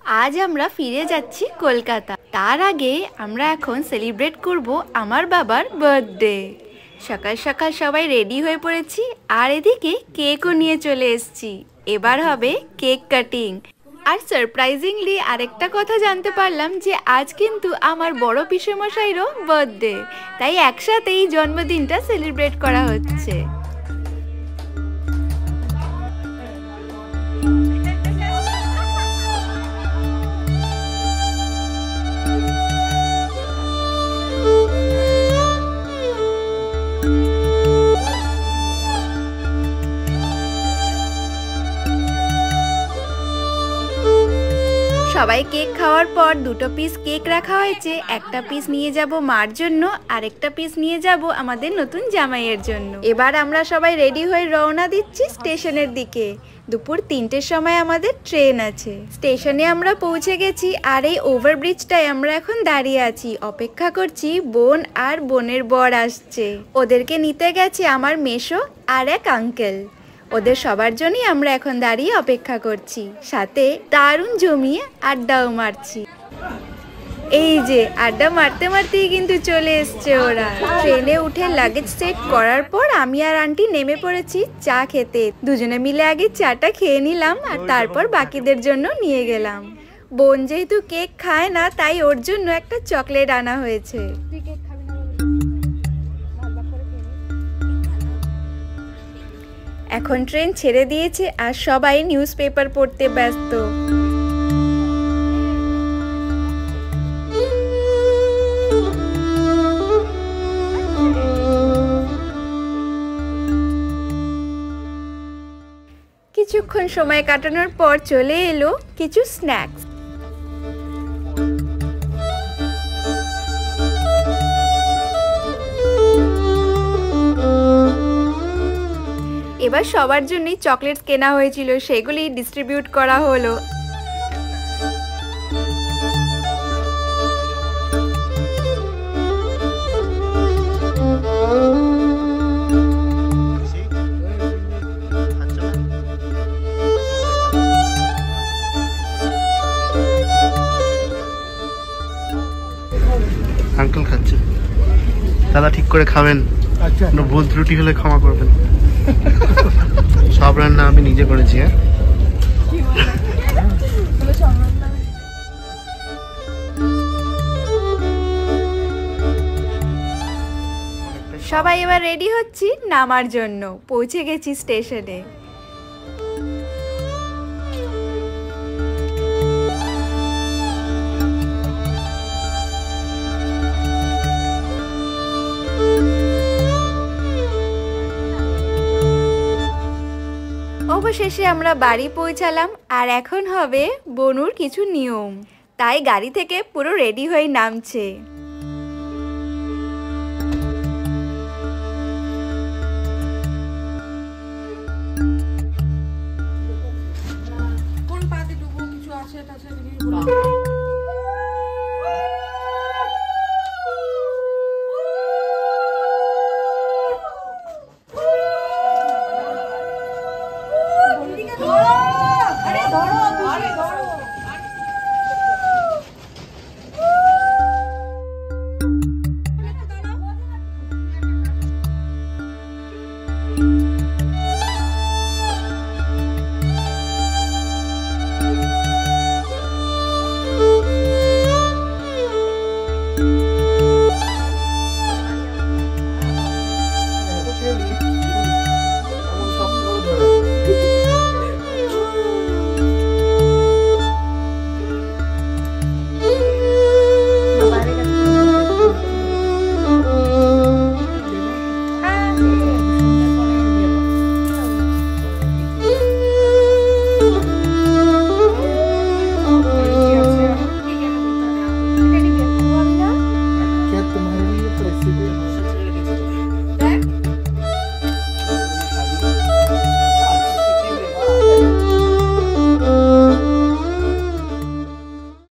আজ আমরা ফিরে যাচ্ছি কলকাতা। তার আগে আমরা এখন সেলিব্রেট করব আমার বাবার বার্থডে। সকাল সকাল সবাই রেডি হয়ে পড়েছি, আর এদিকে কেকও নিয়ে চলে এসেছি। এবার হবে কেক কাটিং। আর সারপ্রাইজিংলি আরেকটা কথা জানতে পারলাম যে আজ কিন্তু আমার বড় পিসেমশাইরও বার্থডে, তাই একসাথেই জন্মদিনটা সেলিব্রেট করা হচ্ছে। সবাই কেক খাওয়ার পর দুটো পিস কেক রাখা হয়েছে। একটা পিস নিয়ে যাব মার জন্য, আরেকটা পিস নিয়ে যাব আমাদের নতুন জামাইয়ের জন্য। এবার আমরা সবাই রেডি হয়ে রওনা দিচ্ছি স্টেশনের দিকে। দুপুর 3টের সময় আমাদের ট্রেন আছে। স্টেশনে আমরা পৌঁছে গেছি, আর এই ওভারব্রিজটায় আমরা এখন দাঁড়িয়ে আছি, অপেক্ষা করছি বোন আর বোনের বর আসছে। ওদেরকে নিতে গেছে আমার মেসো আর এক আঙ্কেল। ওদের সবার জন্যই আমরা এখন দাঁড়িয়ে অপেক্ষা করছি, সাথে দারুণ জমিয়ে আড্ডাও মারছি। এই যে আড্ডা মারতে মারতেই কিন্তু চলে এসছে ওরা। ট্রেনে উঠে লাগেজ সেট করার পর আমি আর আন্টি নেমে পড়েছি চা খেতে। দুজনে মিলে আগে চাটা খেয়ে নিলাম, আর তারপর বাকিদের জন্য নিয়ে গেলাম। বোন যেহেতু কেক খায় না, তাই ওর জন্য একটা চকলেট আনা হয়েছে। এখন ট্রেন ছেড়ে দিয়েছে, আর সবাই নিউজ পেপার পড়তে ব্যস্ত। কিছুক্ষণ সময় কাটানোর পর চলে এলো কিছু স্ন্যাক্স। এবার সবার জন্যই চকলেটস কেনা হয়েছিল, সেগুলি ডিস্ট্রিবিউট করা হলো। আঙ্কেল খাচ্ছে, দাদা ঠিক করে খাবেন, ভুল ত্রুটি হলে ক্ষমা করবেন। সব রান্না আমি নিজে করেছি। সবাই এবার রেডি হচ্ছি নামার জন্য। পৌঁছে গেছি স্টেশনে। অবশেষে আমরা বাড়ি পৌঁছালাম, আর এখন হবে বনুর কিছু নিয়ম, তাই গাড়ি থেকে পুরো রেডি হয়ে নামছে। কোন পাতে ডুবো কিছু আছে